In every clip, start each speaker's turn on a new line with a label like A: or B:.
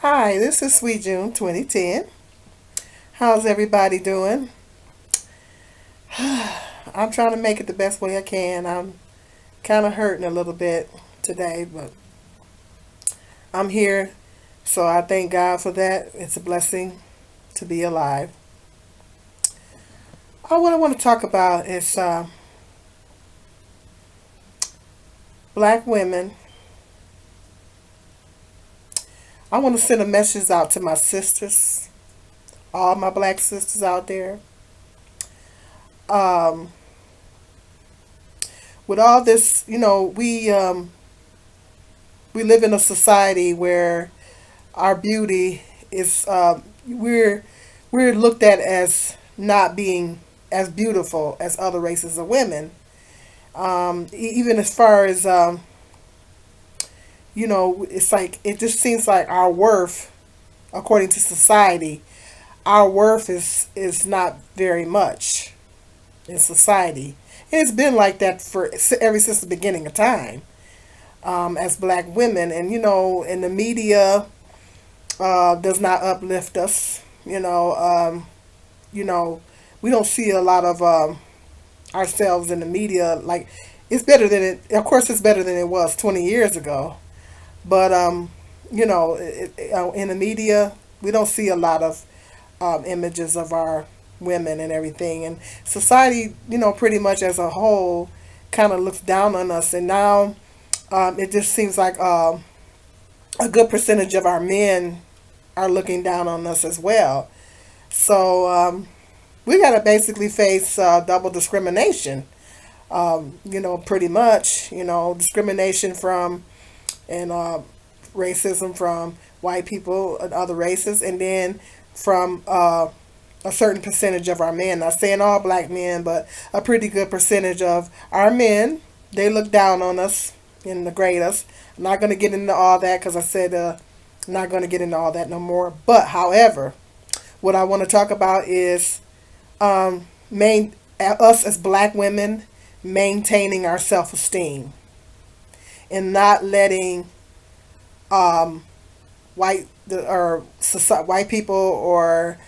A: Hi, this is Sweet June 2010. How's everybody doing? I'm trying to make it the best way I can. I'm kind of hurting a little bit today, but I'm here, so I thank God for that. It's a blessing to be alive. What I want to talk about is black women. I want to send a message out to my sisters, all my black sisters out there. Um, with all this, we live in a society where our beauty is we're looked at as not being as beautiful as other races of women. Even as far as it's like it just seems like our worth, according to society, our worth is not very much in society. And it's been like that for ever since the beginning of time. As black women, and and the media does not uplift us. You know, we don't see a lot of ourselves in the media. Like it's better than it. Of course, it's better than it was 20 years ago. But in the media, we don't see a lot of images of our women and everything. And society, pretty much as a whole, kind of looks down on us. And now it just seems like a good percentage of our men are looking down on us as well. So we got to basically face double discrimination. Pretty much, discrimination from and racism from white people and other races, and then from a certain percentage of our men. Not saying all black men, but a pretty good percentage of our men. They look down on us and degrade us. I'm not going to get into all that because I said I'm not going to get into all that no more. But however, what I want to talk about is main us as black women maintaining our self esteem and not letting white people or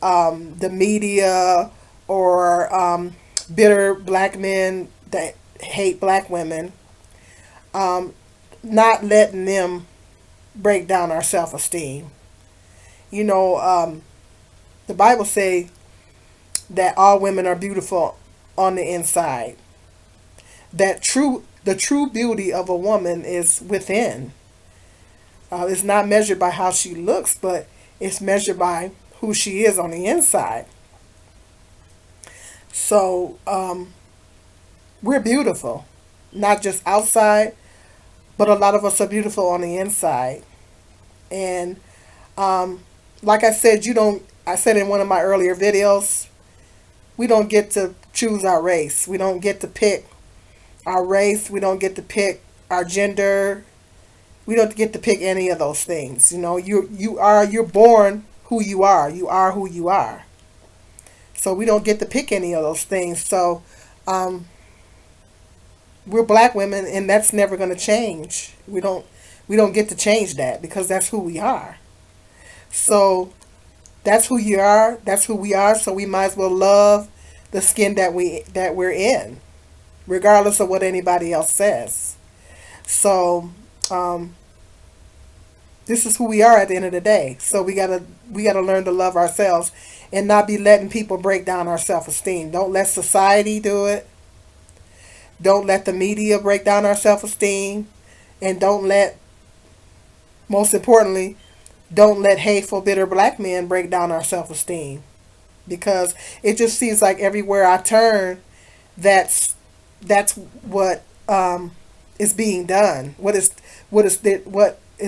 A: the media or bitter black men that hate black women, not letting them break down our self esteem. You know, the Bible say that all women are beautiful on the inside. The true beauty of a woman is within. It's not measured by how she looks, but it's measured by who she is on the inside. So we're beautiful, not just outside, but a lot of us are beautiful on the inside. And like I said, you don't. I said in one of my earlier videos, we don't get to choose our race. We don't get to pick our race. We don't get to pick our gender. We don't get to pick any of those things. You're born who you are. You are who you are. So we don't get to pick any of those things. So we're black women, and that's never going to change. We don't get to change that because that's who we are. So that's who you are. That's who we are. So we might as well love the skin that we're in, regardless of what anybody else says. So this is who we are at the end of the day. So we gotta learn to love ourselves and not be letting people break down our self esteem. Don't let society do it. Don't let the media break down our self esteem, and most importantly, don't let hateful, bitter black men break down our self esteem. Because it just seems like everywhere I turn, that's what is being done. What is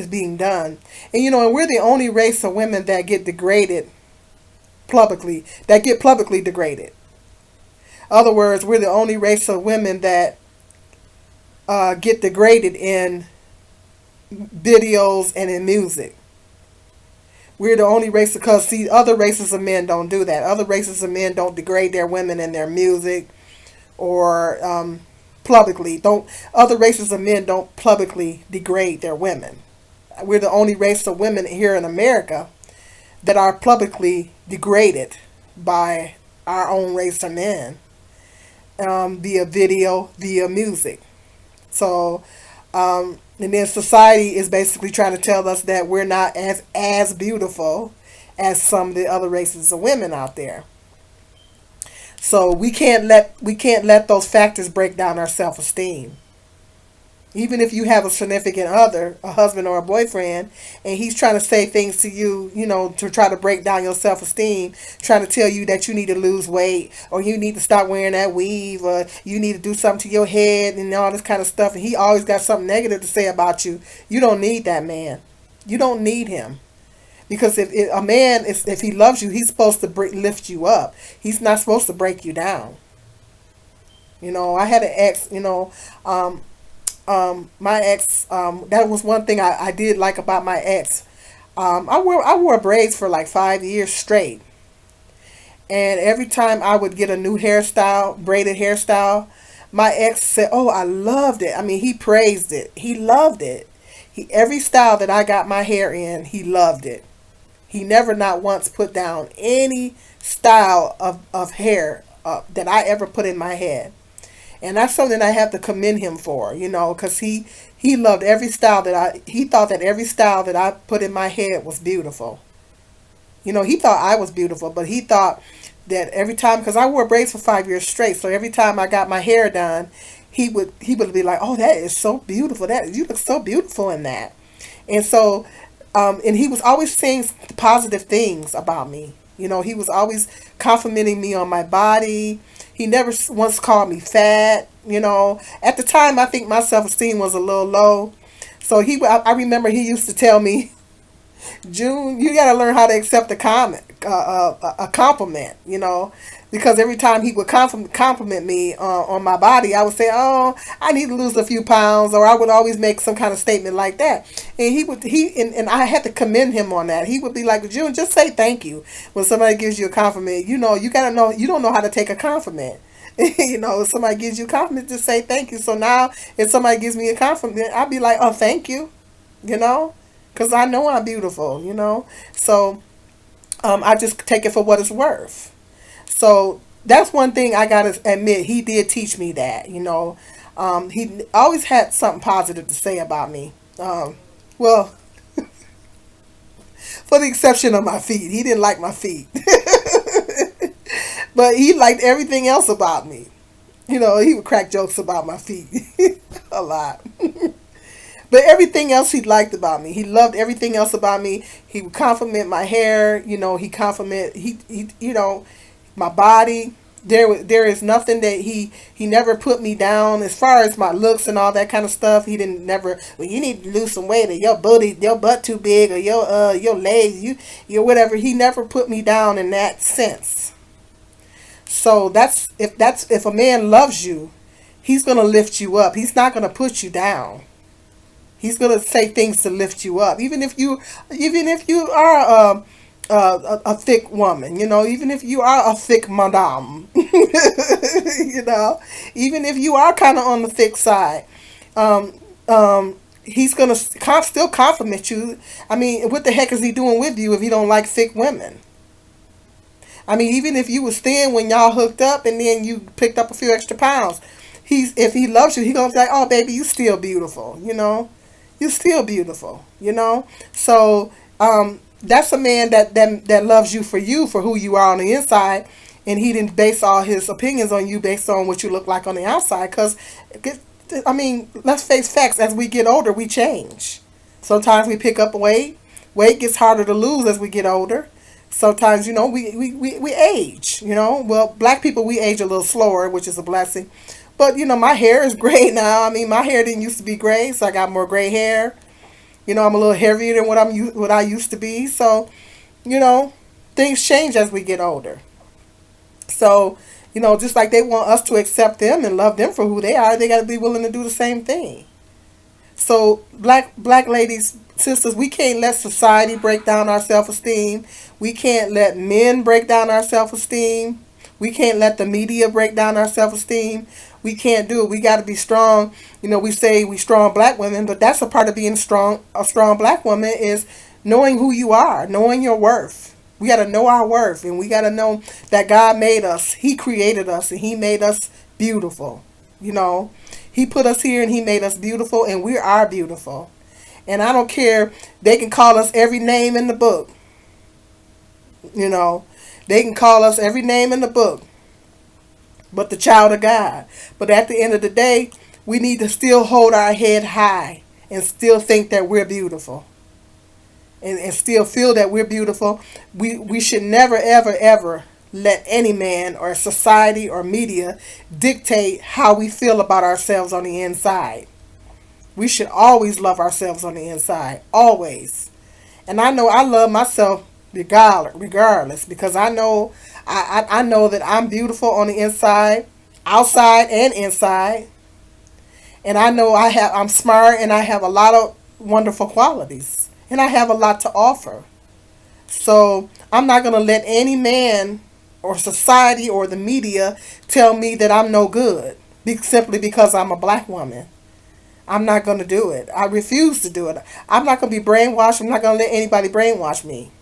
A: being done, and we're the only race of women that get degraded publicly. That get publicly degraded. Other words, we're the only race of women that get degraded in videos and in music. We're the only race because see, other races of men don't do that. Other races of men don't degrade their women in their music or publicly. Don't Other races of men don't publicly degrade their women. we're the only race of women here in America that are publicly degraded by our own race of men, via video, via music. So, and then society is basically trying to tell us that we're not as beautiful as some of the other races of women out there. So we can't let those factors break down our self esteem. Even if you have a significant other, a husband or a boyfriend, and he's trying to say things to you, to try to break down your self esteem, trying to tell you that you need to lose weight, or you need to stop wearing that weave, or you need to do something to your head, and all this kind of stuff, and he always got something negative to say about you, you don't need that man. You don't need him. Because if a man, if he loves you, he's supposed to lift you up. He's not supposed to break you down. I had an ex, my ex, that was one thing I did like about my ex. I wore braids for like 5 years straight. And every time I would get a new hairstyle, braided hairstyle, my ex said, "Oh, I loved it." I mean, he praised it. He loved it. Every style that I got my hair in, he loved it. He never not once put down any style of hair that I ever put in my head. And that's something I have to commend him for, because he loved every style he thought that every style that I put in my head was beautiful. He thought I was beautiful, but he thought that every time, because I wore braids for 5 years straight, so every time I got my hair done, he would be like, "Oh, that is so beautiful. You look so beautiful in that." And so, and he was always saying positive things about me. He was always complimenting me on my body. He never once called me fat. At the time, I think my self-esteem was a little low. So I remember he used to tell me, "June, you got to learn how to accept a compliment, because every time he would compliment me on my body, I would say, 'Oh, I need to lose a few pounds,' or I would always make some kind of statement like that. And and I had to commend him on that. He would be like, 'June, just say thank you when somebody gives you a compliment. You gotta know you don't know how to take a compliment.' If somebody gives you a compliment, just say thank you. So now, if somebody gives me a compliment, I'd be like, 'Oh, thank you,' you know, because I know I'm beautiful. So I just take it for what it's worth. So that's one thing I gotta admit. He did teach me that. He always had something positive to say about me. Well, for the exception of my feet, he didn't like my feet, but he liked everything else about me. He would crack jokes about my feet a lot. But everything else he liked about me, he loved everything else about me. He would compliment my hair. My body. There is nothing that he never put me down as far as my looks and all that kind of stuff. He didn't never. Well, you need to lose some weight, or your butt too big, or your legs, you whatever. He never put me down in that sense. So if a man loves you, he's gonna lift you up. He's not gonna put you down. He's gonna say things to lift you up, even if you are a thick woman, even if you are a thick madame, even if you are kind of on the thick side, he's gonna still compliment you. I mean, what the heck is he doing with you if he don't like thick women? I mean, even if you was thin when y'all hooked up and then you picked up a few extra pounds, if he loves you, he gonna be like, "Oh, baby, you still beautiful," You're still beautiful, So that's a man that loves you for who you are on the inside, and he didn't base all his opinions on you based on what you look like on the outside. Because, I mean, let's face facts. As we get older, we change. Sometimes we pick up weight. Weight gets harder to lose as we get older. Sometimes, we age. Well, black people, we age a little slower, which is a blessing. But, my hair is gray now. I mean, my hair didn't used to be gray, so I got more gray hair. I'm a little heavier than what I used to be. So, things change as we get older. So, just like they want us to accept them and love them for who they are, they got to be willing to do the same thing. So, black ladies, sisters, we can't let society break down our self-esteem. We can't let men break down our self-esteem. We can't let the media break down our self-esteem. we can't do it. We got to be strong. We say we strong black women, but that's a part of being strong. A strong black woman is knowing who you are, knowing your worth. We got to know our worth, and we got to know that God made us. He created us, and He made us beautiful. He put us here, and He made us beautiful, and we are beautiful. And I don't care. They can call us every name in the book. They can call us every name in the book, but the child of God. But at the end of the day, we need to still hold our head high and still think that we're beautiful. And still feel that we're beautiful. We should never, ever, ever let any man or society or media dictate how we feel about ourselves on the inside. We should always love ourselves on the inside. Always. And I know I love myself regardless, because I know I know that I'm beautiful on the inside, outside and inside. And I know I'm smart, and I have a lot of wonderful qualities, and I have a lot to offer. So I'm not going to let any man or society or the media tell me that I'm no good simply because I'm a black woman. I'm not going to do it. I refuse to do it. I'm not going to be brainwashed. I'm not going to let anybody brainwash me.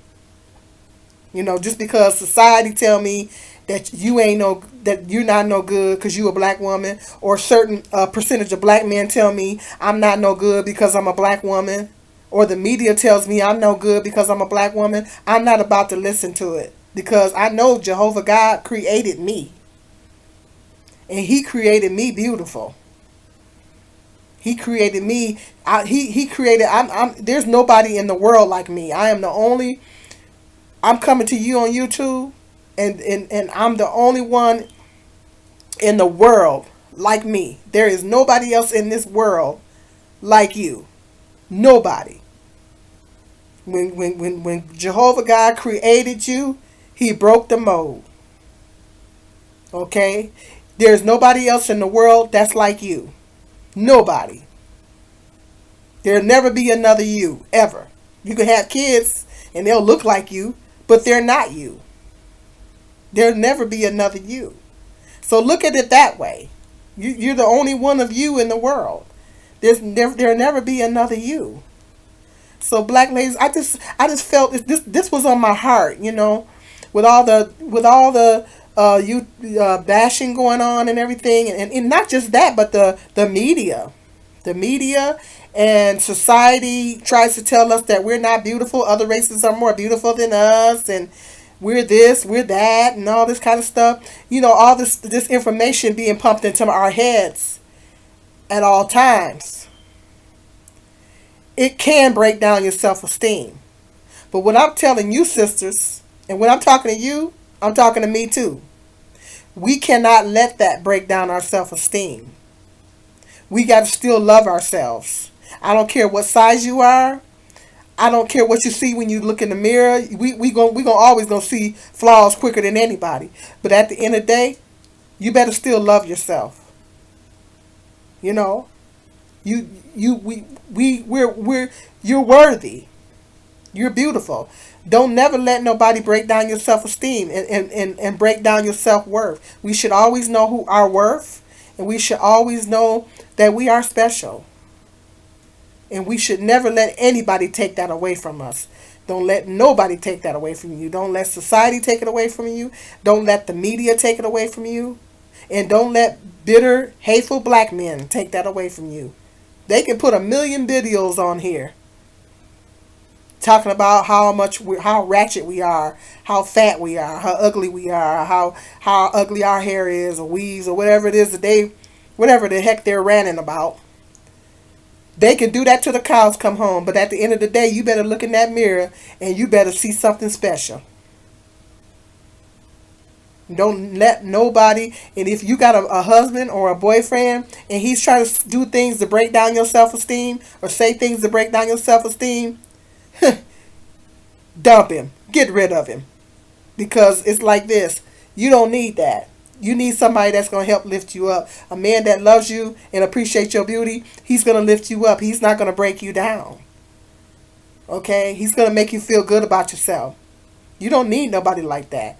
A: Just because society tell me that that you're not no good because you a black woman, or a certain percentage of black men tell me I'm not no good because I'm a black woman, or the media tells me I'm no good because I'm a black woman, I'm not about to listen to it, because I know Jehovah God created me, and He created me beautiful. He created me. He created. There's nobody in the world like me. I am the only. I'm coming to you on YouTube, and I'm the only one in the world like me. There is nobody else in this world like you. Nobody. When Jehovah God created you, He broke the mold. Okay? There's nobody else in the world that's like you. Nobody. There'll never be another you, ever. You can have kids and they'll look like you, but they're not you. There'll never be another you. So look at it that way. You're the only one of you in the world. There'll never be another you. So black ladies, I just felt this was on my heart, with all the you bashing going on and everything, and not just that, but the media. The media and society tries to tell us that we're not beautiful. Other races are more beautiful than us, and we're this, we're that, and all this kind of stuff. All this information being pumped into our heads at all times. It can break down your self-esteem. But what I'm telling you, sisters, and when I'm talking to you, I'm talking to me too. We cannot let that break down our self-esteem. We got to still love ourselves. I don't care what size you are. I don't care what you see when you look in the mirror. We gonna always gonna see flaws quicker than anybody. But at the end of the day, you better still love yourself. We're you're worthy. You're beautiful. Don't never let nobody break down your self-esteem and break down your self-worth. We should always know who our worth, and we should always know that we are special. And we should never let anybody take that away from us. Don't let nobody take that away from you. Don't let society take it away from you. Don't let the media take it away from you. And don't let bitter, hateful black men take that away from you. They can put 1,000,000 videos on here talking about how ratchet we are, how fat we are, how ugly we are, how ugly our hair is, or weaves, or whatever it is that whatever the heck they're ranting about. They can do that till the cows come home, but at the end of the day, you better look in that mirror and you better see something special. Don't let nobody, and if you got a husband or a boyfriend and he's trying to do things to break down your self-esteem or say things to break down your self-esteem, dump him. Get rid of him. Because it's like this. You don't need that. You need somebody that's going to help lift you up. A man that loves you and appreciates your beauty, he's going to lift you up. He's not going to break you down. Okay? He's going to make you feel good about yourself. You don't need nobody like that.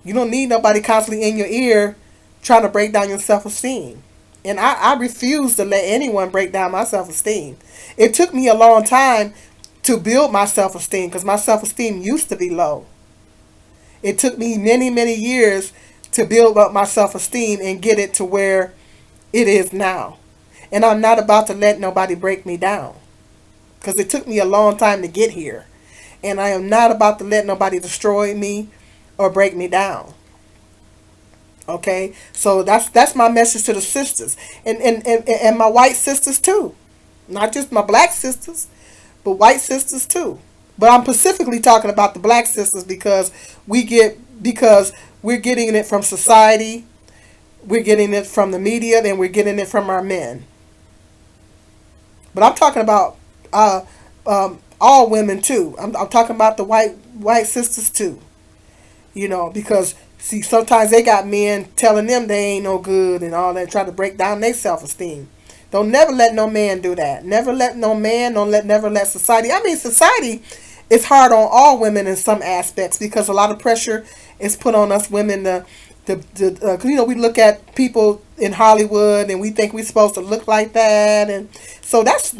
A: You don't need nobody constantly in your ear trying to break down your self-esteem. And I refuse to let anyone break down my self-esteem. It took me a long time to build my self-esteem because my self-esteem used to be low. It took me many, many years to build up my self-esteem and get it to where it is now. And I'm not about to let nobody break me down because it took me a long time to get here. And I am not about to let nobody destroy me or break me down. Okay, so that's my message to the sisters, and my white sisters too, not just my black sisters, but white sisters too. But I'm specifically talking about the black sisters because we're getting it from society, we're getting it from the media, and we're getting it from our men. But I'm talking about all women too. I'm talking about the white sisters too. Because see, sometimes they got men telling them they ain't no good and all that, try to break down their self-esteem. Don't never let no man do that. Never let no man, never let society. I mean, society is hard on all women in some aspects because a lot of pressure is put on us women we look at people in Hollywood and we think we're supposed to look like that, and so that's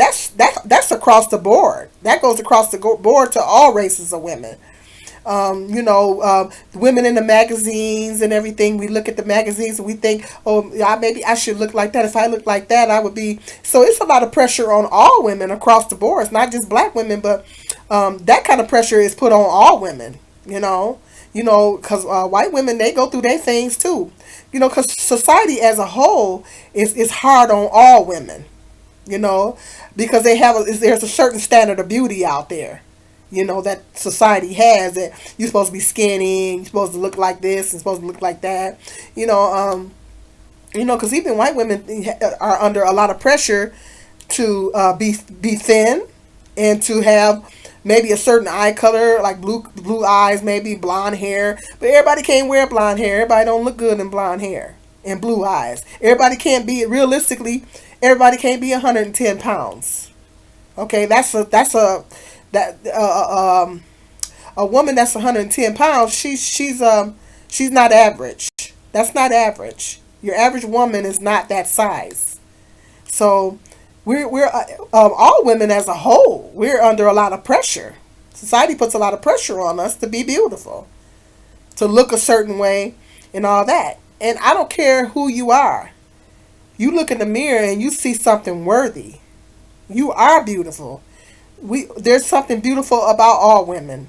A: across the board. That goes across the board to all races of women. Women in the magazines and everything. We look at the magazines and we think, oh, maybe I should look like that. If I look like that, I would be. So it's a lot of pressure on all women across the board. It's not just black women, but that kind of pressure is put on all women. Because white women, they go through their things too. Because society as a whole is hard on all women. Because there's a certain standard of beauty out there. That society has, that you're supposed to be skinny, you're supposed to look like this, and supposed to look like that. Because even white women are under a lot of pressure to be thin and to have maybe a certain eye color, like blue eyes, maybe blonde hair. But everybody can't wear blonde hair. Everybody don't look good in blonde hair and blue eyes. Everybody can't be realistically. Everybody can't be 110 pounds. Okay, that a woman that's 110 pounds, she's not average. That's not average. Your average woman is not that size. So we're all women as a whole, we're under a lot of pressure. Society puts a lot of pressure on us to be beautiful, to look a certain way, and all that. And I don't care who you are. You look in the mirror and you see something worthy. You are beautiful. There's something beautiful about all women.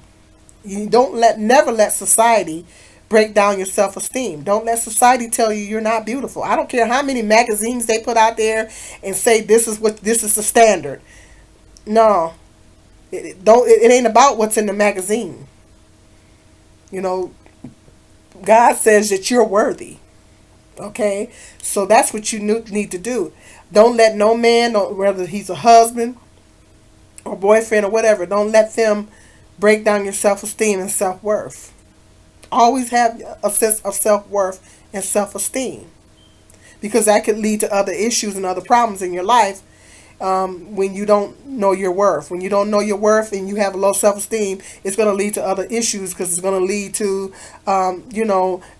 A: You never let society break down your self-esteem. Don't let society tell you you're not beautiful. I don't care how many magazines they put out there and say this is the standard. No, it ain't about what's in the magazine. God says that you're worthy. Okay, so that's what you need to do. Don't let no man, whether he's a husband or boyfriend or whatever, don't let them break down your self-esteem and self-worth. Always have a sense of self-worth and self-esteem, because that could lead to other issues and other problems in your life when you don't know your worth. When you don't know your worth and you have a low self-esteem, it's going to lead to other issues, because it's going to lead to,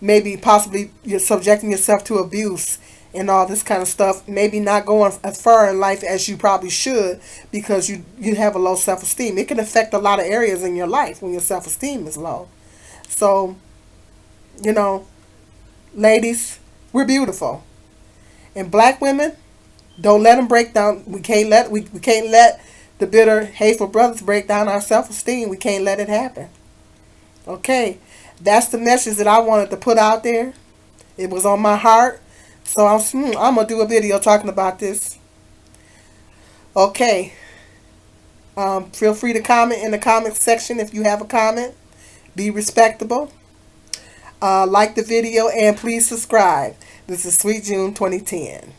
A: maybe possibly you're subjecting yourself to abuse and all this kind of stuff. Maybe not going as far in life as you probably should because you have a low self-esteem. It can affect a lot of areas in your life when your self-esteem is low. So, ladies, we're beautiful. And black women, don't let them break down. We can't let the bitter, hateful brothers break down our self-esteem. We can't let it happen. Okay, that's the message that I wanted to put out there. It was on my heart. So I'm going to do a video talking about this. Okay. Feel free to comment in the comment section if you have a comment. Be respectable. Like the video and please subscribe. This is Sweet June 2010.